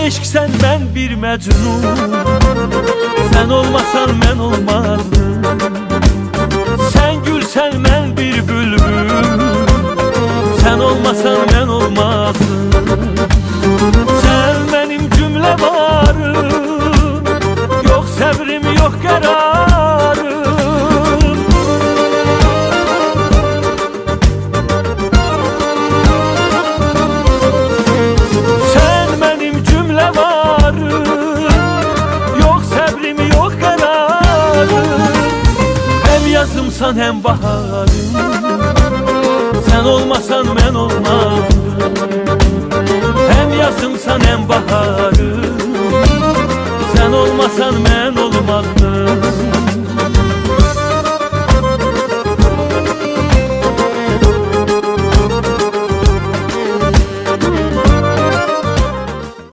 eşksən mən bir məcnun, sən olmasan mən olmazdım. Sən gülsən mən bir bülbül, sən olmasan mən olmazdım. Sən mənim cümlə varım, yox səbrim, yox qərarım. Sən mənim cümlə varım, yox səbrim, yox qərarım. Həm yazımsan, həm baharım, sən olmasan mən olmazdım. Hem yazımsan hem bahar